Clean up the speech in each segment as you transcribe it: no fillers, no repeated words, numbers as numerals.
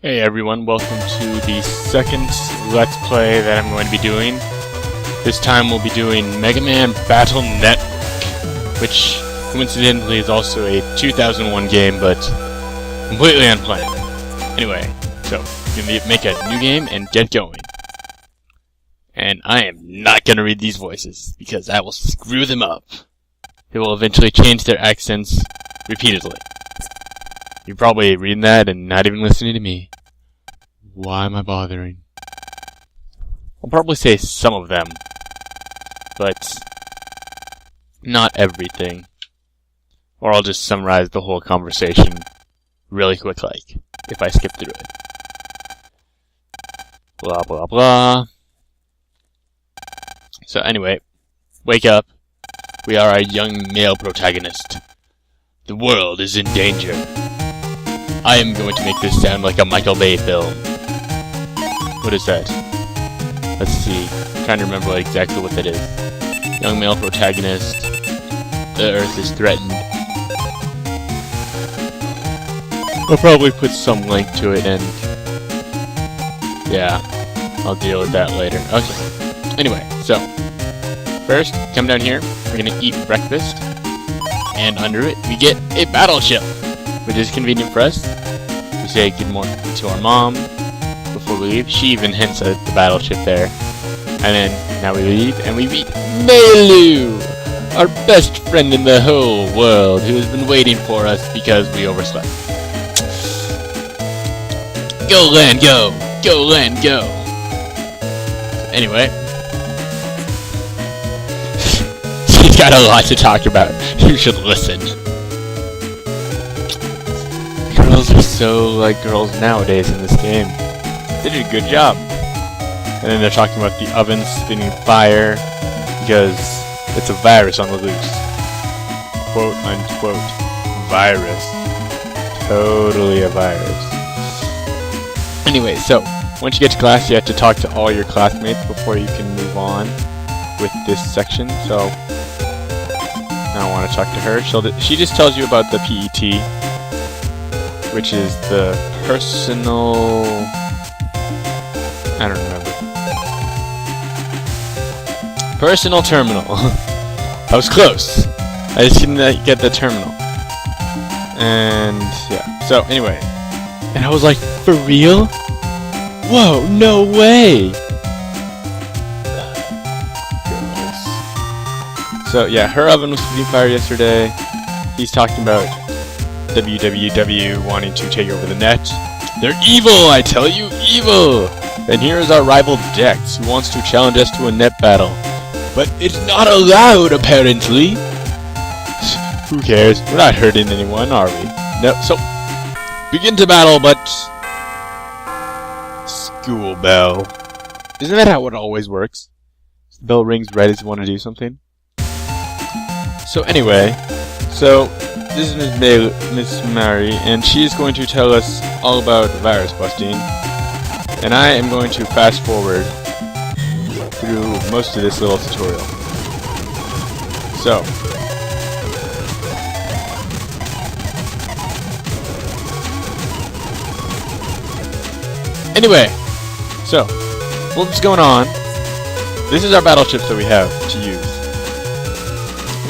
Hey everyone, welcome to the second Let's Play that I'm going to be doing. This time we'll be doing Megaman Battle Network, which coincidentally is also a 2001 game, but completely unplanned. Anyway, so you make a new game and get going. And I am not going to read these voices, because I will screw them up. They will eventually change their accents repeatedly. You're probably reading that and not even listening to me. Why am I bothering? I'll probably say some of them, but not everything. Or I'll just summarize the whole conversation really quick, like, if I skip through it. Blah, blah, blah. So anyway, wake up. We are a young male protagonist. The world is in danger. I am going to make this sound like a Michael Bay film. What is that? Let's see. I'm trying to remember exactly what that is. Young male protagonist. The Earth is threatened. I'll probably put some link to it and... yeah, I'll deal with that later. Okay. Anyway, so... first, come down here. We're gonna eat breakfast. And under it, we get a battleship, which is convenient for us. We say good morning to our mom before we leave. She even hints at the battleship there. And then, now we leave, and we meet Melu, our best friend in the whole world, who has been waiting for us because we overslept. Go, land, go! Go, land, go! Anyway. She's got a lot to talk about. You should listen. Girls are so like girls nowadays in this game. They did a good job. And then they're talking about the oven spinning fire because it's a virus on the loose. Quote unquote virus. Totally a virus. Anyway, so once you get to class, you have to talk to all your classmates before you can move on with this section. So I want to talk to her. She just tells you about the PET, which is the personal... I don't remember. Personal terminal. I was close. I just didn't get the terminal. And yeah. So anyway, and I was like, for real? Whoa! No way! So yeah, her oven was spitting fire yesterday. He's talking about www wanting to take over the net. They're evil, I tell you, evil! And here is our rival Dex, who wants to challenge us to a net battle. But it's not allowed, apparently! Who cares? We're not hurting anyone, are we? No, so... begin to battle, but... school bell. Isn't that how it always works? The bell rings right as you want to do something? So anyway, this is Miss Mary, and she is going to tell us all about virus busting, and I am going to fast forward through most of this little tutorial. So, anyway, so what's going on? This is our battleships that we have to use.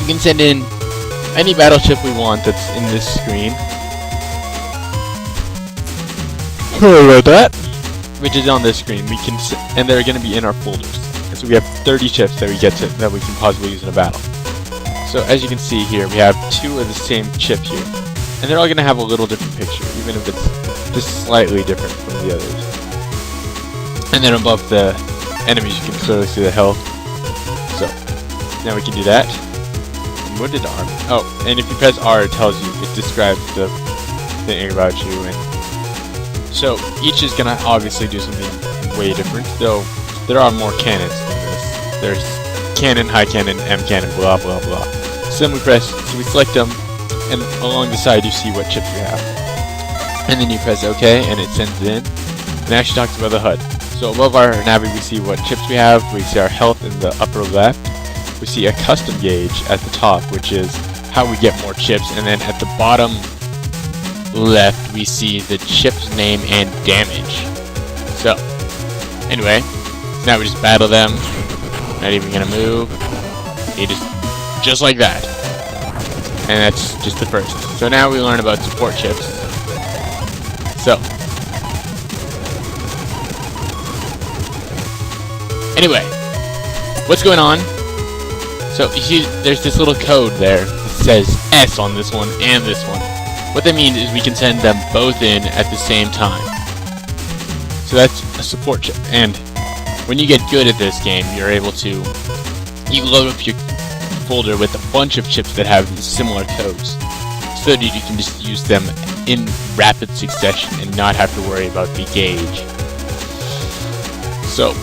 We can send in any battleship we want that's in this screen. Sorry about that. Which is on this screen. We can, and they're going to be in our folders. And so we have 30 ships that we can possibly use in a battle. So as you can see here, we have two of the same chip here, and they're all going to have a little different picture, even if it's just slightly different from the others. And then above the enemies, you can clearly see the health. So now we can do that. What did R? Oh, and if you press R, it tells you, it describes the thing about you, and so each is gonna obviously do something way different, though there are more cannons than this. There's cannon, high cannon, M cannon, blah blah blah. So then we select them, and along the side you see what chips you have. And then you press OK, and it sends it in. And now she talks about the HUD. So above our navi we see what chips we have, we see our health in the upper left. We see a custom gauge at the top, which is how we get more chips, and then at the bottom left, we see the chip's name and damage. So, anyway, now we just battle them. Not even gonna move. He just like that. And that's just the first. So now we learn about support chips. So, anyway, what's going on? So, you see, there's this little code there that says S on this one and this one. What that means is we can send them both in at the same time. So that's a support chip. And when you get good at this game, you're able to, you load up your folder with a bunch of chips that have similar codes. So that you can just use them in rapid succession and not have to worry about the gauge. So,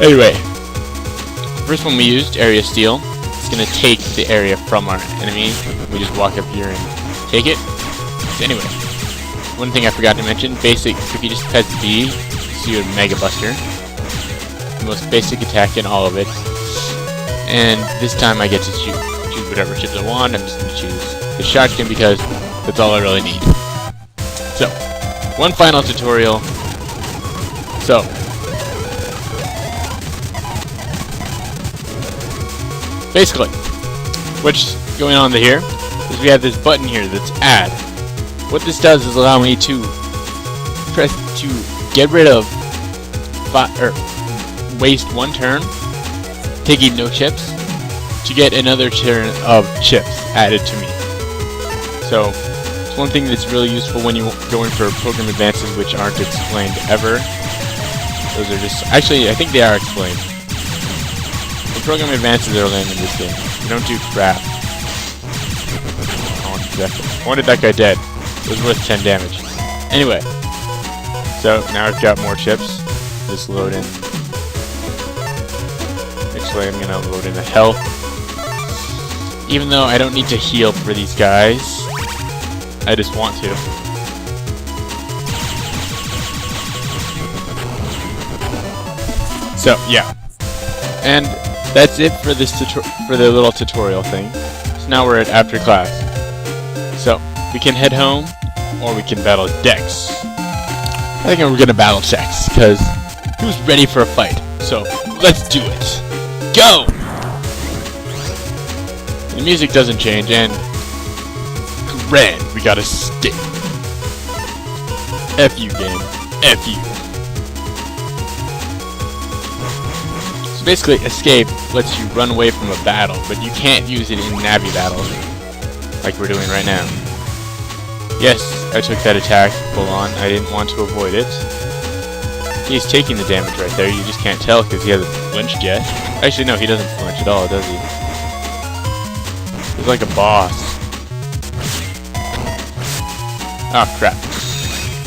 anyway, the first one we used, Area Steal. It's going to take the area from our enemy. We just walk up here and take it. So anyway, one thing I forgot to mention, basic, if you just press B, you see your Mega Buster. The most basic attack in all of it. And this time I get to choose whatever chips I want. I'm just going to choose the shotgun because that's all I really need. So, one final tutorial. So, basically, what's going on here is we have this button here that's add. What this does is allow me to press to get rid of waste one turn, taking no chips, to get another turn of chips added to me. So it's one thing that's really useful when you're going for program advances which aren't explained ever. Those are just, actually I think they are explained. The program advances are lame in this game. You don't do crap. I wanted that guy dead. It was worth 10 damage. Anyway, so now I've got more chips. Just load in. Actually, I'm gonna load in a health. Even though I don't need to heal for these guys, I just want to. So yeah, and that's it for this for the little tutorial thing. So now we're at after class. So we can head home, or we can battle Dex. I think we're gonna battle Dex because who's ready for a fight? So let's do it. Go! The music doesn't change, and red, we got a stick. F you, game. F you. So basically, escape lets you run away from a battle, but you can't use it in Navi battles, like we're doing right now. Yes, I took that attack full on. I didn't want to avoid it. He's taking the damage right there. You just can't tell because he hasn't flinched yet. Actually, no, he doesn't flinch at all, does he? He's like a boss. Oh, crap.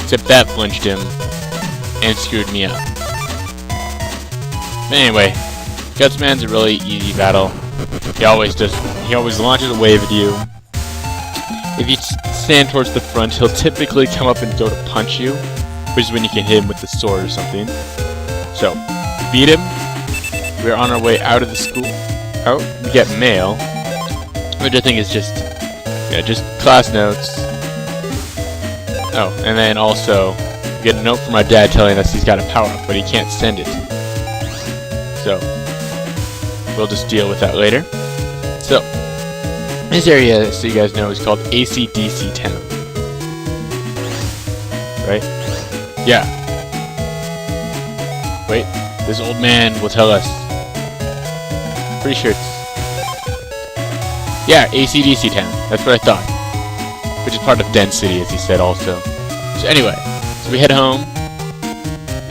Except that flinched him and screwed me up. But anyway, Gutsman's a really easy battle. He always launches a wave at you. If you stand towards the front, he'll typically come up and go to punch you, which is when you can hit him with the sword or something. So, beat him. We're on our way out of the school. Oh, we get mail, which I think is just class notes. Oh, and then also, we get a note from our dad telling us he's got a power-up, but he can't send it. So, we'll just deal with that later. So, this area, so you guys know, is called AC/DC Town. Right? Yeah. Wait, this old man will tell us. Pretty sure it's... Yeah, AC/DC Town. That's what I thought. Which is part of Den City, as he said also. So anyway, so we head home,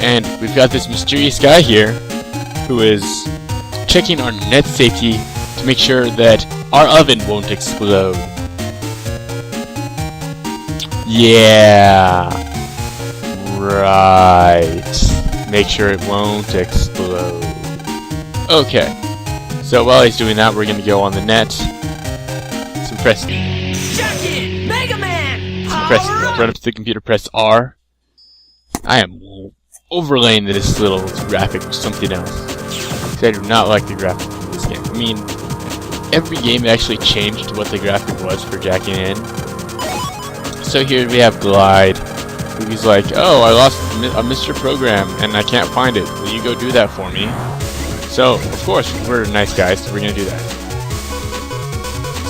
and we've got this mysterious guy here, who is checking our net safety to make sure that our oven won't explode. Yeah. Right. Make sure it won't explode. Okay. So while he's doing that, we're going to go on the net. So press... Megaman! Run up to the computer, press R. I am overlaying this little graphic with something else. Because I do not like the graphic in this game. I mean, every game actually changed what the graphic was for jacking in. So here we have Glide. He's like, oh, I lost a Mr. Program and I can't find it. Will you go do that for me? So, of course, we're nice guys, so we're gonna do that.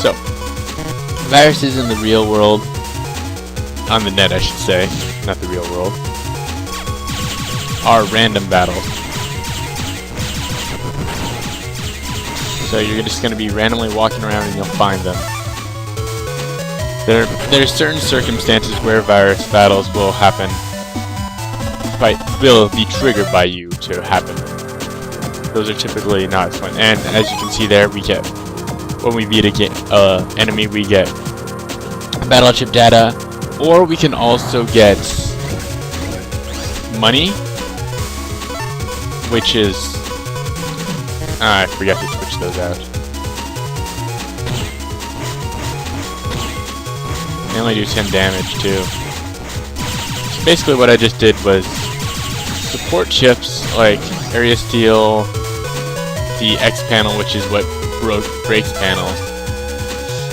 So, viruses in the real world, on the net I should say, not the real world, are random battles. So you're just gonna be randomly walking around and you'll find them. There are certain circumstances where virus battles will happen, will be triggered by you to happen. Those are typically not as fun. And as you can see there, we get, when we beat a enemy, we get battle chip data, or we can also get money, which is, I forgot to switch those out. They only do 10 damage too. So basically what I just did was support chips like Area Steel, the X panel, which is what breaks panels,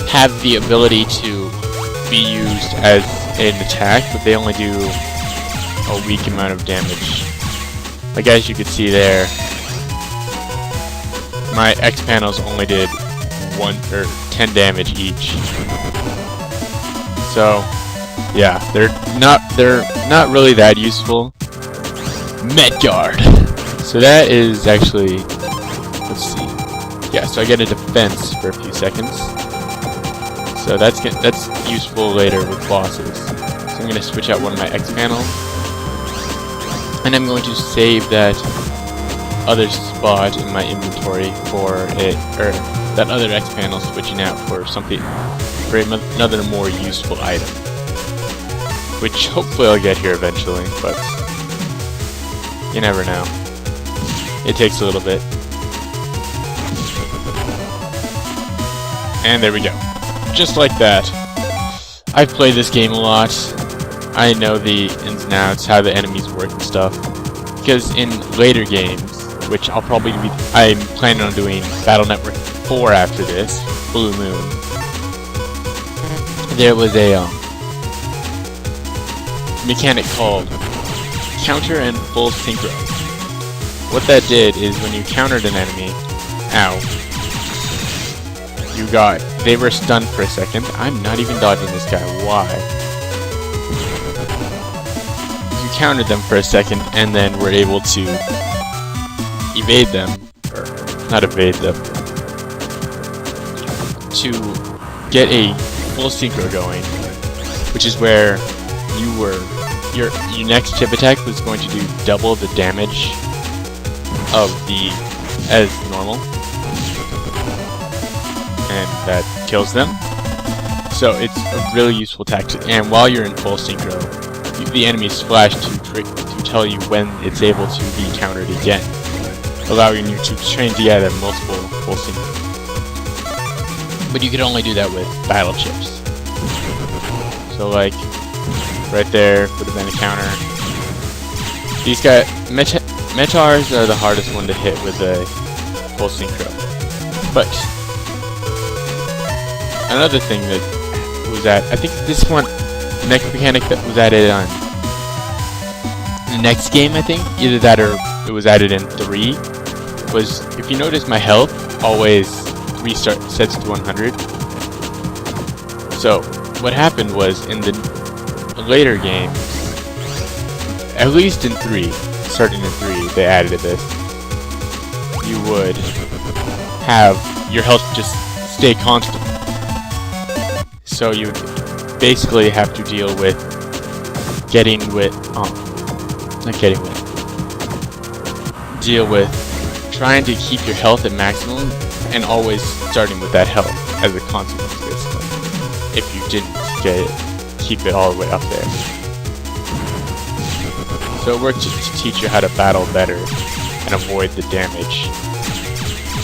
have the ability to be used as an attack, but they only do a weak amount of damage. Like as you can see there, my X panels only did 10 damage each. So, yeah, they're not really that useful. Medguard. So that is actually, let's see. Yeah, so I get a defense for a few seconds. So that's useful later with bosses. So I'm gonna switch out one of my X panels, and I'm going to save that other spot in my inventory for it, or that other X panel switching out for something, for another more useful item, which hopefully I'll get here eventually, but you never know. It takes a little bit. And there we go. Just like that. I've played this game a lot. I know the ins and outs, how the enemies work and stuff. Because in later games, which I'm planning on doing Battle Network 4 after this, Blue Moon, there was a mechanic called counter and full synchro. What that did is when you countered an enemy, they were stunned for a second. I'm not even dodging this guy, why? You countered them for a second and then were able to evade them, or not evade them, to get a full synchro going, which is where your next chip attack was going to do double the damage as normal, and that kills them. So it's a really useful tactic, and while you're in full synchro, the enemies flash to tell you when it's able to be countered again, allowing you to chain together multiple full synchro. But you can only do that with battle chips. So like, right there would have been a counter. These guys, Metars are the hardest one to hit with a full synchro. But another thing that was I think this one, the next mechanic that was added on the next game, I think, either that or it was added in 3, was if you notice my health always sets to 100. So what happened was in the later games, at least in 3, starting in 3, they added this. You would have your health just stay constant. So you basically have to deal with trying to keep your health at maximum and always starting with that health as a consequence, basically. If you didn't keep it all the way up there. So it worked to teach you how to battle better and avoid the damage.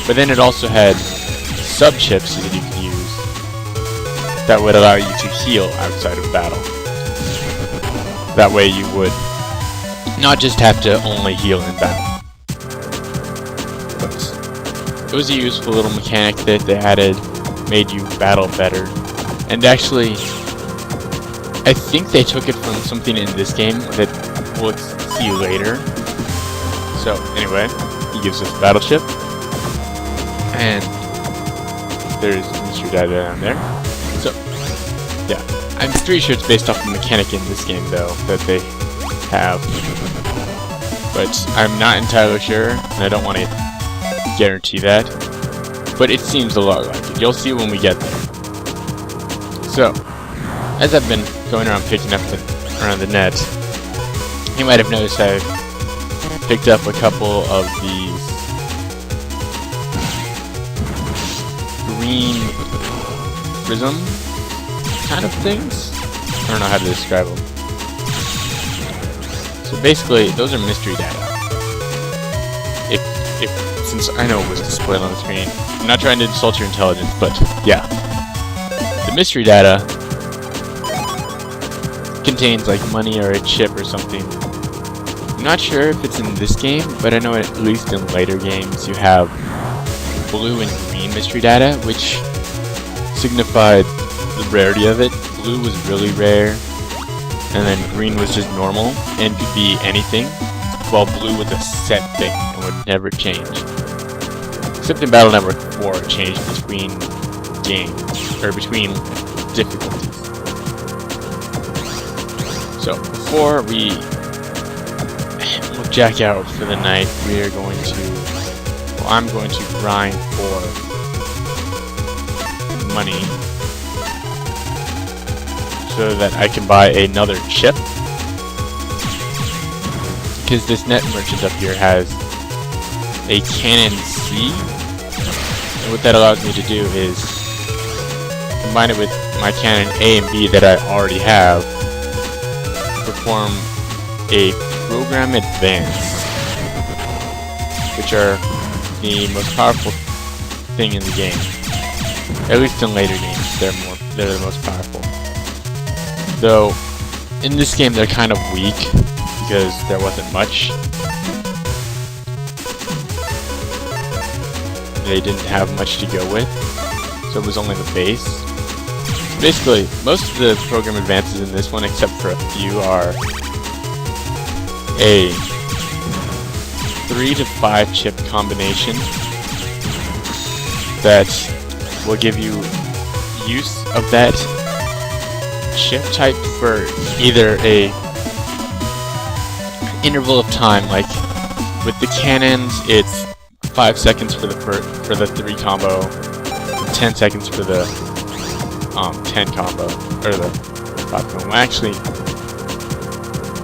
But then it also had sub-chips that you could use that would allow you to heal outside of battle. That way you would not just have to only heal in battle. But it was a useful little mechanic that they added, made you battle better. And actually, I think they took it from something in this game that we'll see later. So anyway, he gives us a battleship, and there's mystery data down there. So yeah, I'm pretty sure it's based off the mechanic in this game though that they have, but I'm not entirely sure, and I don't want to guarantee that. But it seems a lot like it. You'll see when we get there. So, as I've been going around picking up around the net, you might have noticed I picked up a couple of these green prism kind of things. I don't know how to describe them. So basically, those are mystery data. Since I know it was displayed on the screen, I'm not trying to insult your intelligence, but yeah. The mystery data contains like money or a chip or something. I'm not sure if it's in this game, but I know at least in later games you have blue and green mystery data, which signified the rarity of it. Blue was really rare, and then green was just normal and could be anything, while blue was a set thing and would never change. Except in Battle Network 4 it changed between games, or between difficulties. So before we jack out for the night, we are going to, well, I'm going to grind for money so that I can buy another chip, because this net merchant up here has a cannon C, and what that allows me to do is combine it with my cannon A and B that I already have, perform a program advance, which are the most powerful thing in the game. At least in later games, they're the most powerful. Though in this game they're kind of weak because there wasn't much. They didn't have much to go with, so it was only the base. Basically, most of the program advances in this one, except for a few, are a 3 to 5 chip combination that will give you use of that chip type for either a interval of time, like with the cannons it's 5 seconds for the 3 combo, 10 seconds for the 10 combo, or the 5 combo. Actually,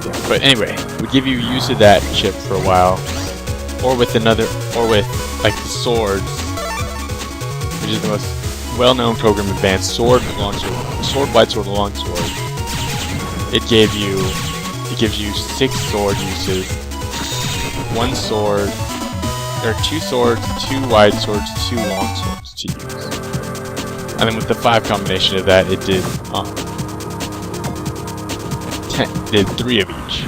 yeah, but anyway, we give you use of that chip for a while, or with like the swords, which is the most well-known program advance, sword, wide sword, long sword. It gives you 6 sword uses, 1 sword, or 2 swords, 2 wide swords, 2 long swords to use. And then with the 5 combination of that, it did 3 of each.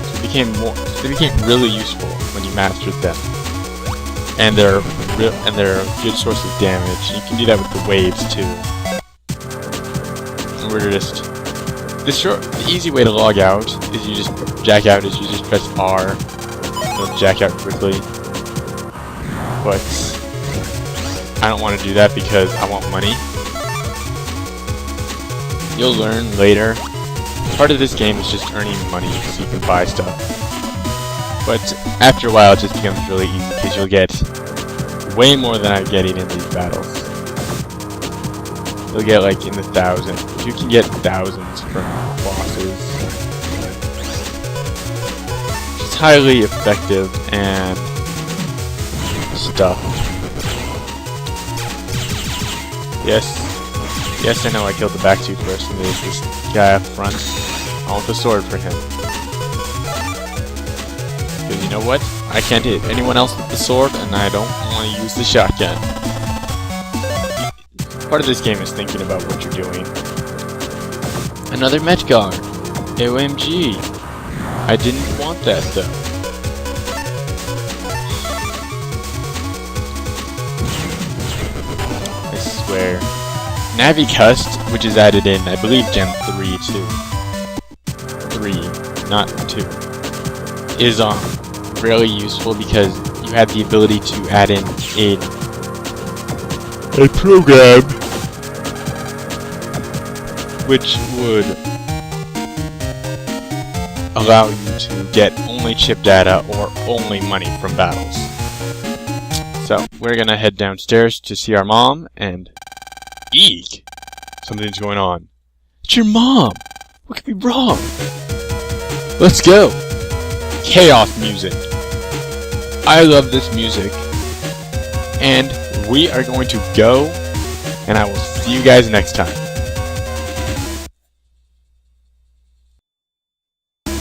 So they became really useful when you mastered them. And they're a good source of damage. You can do that with the waves too. And we're just the easy way to log out is you just press R. It'll jack out quickly. But I don't want to do that because I want money. You'll learn later. Part of this game is just earning money so you can buy stuff. But after a while it just becomes really easy because you'll get way more than I'm getting in these battles. You'll get like in the thousands. You can get thousands from bosses. It's highly effective and stuff. Yes, I know I killed the back 2 first, and there's this guy up front. I want the sword for him. Because you know what? I can't hit anyone else with the sword, and I don't want to use the shotgun. Part of this game is thinking about what you're doing. Another Metgar! OMG! I didn't want that though. I swear. NaviCust, which is added in, I believe, Gen 3 too. 3, not 2, is really useful because you have the ability to add in a program which would allow you to get only chip data or only money from battles. So we're gonna head downstairs to see our mom, and eek! Something's going on. It's your mom! What could be wrong? Let's go! Chaos music. I love this music. And we are going to go, and I will see you guys next time.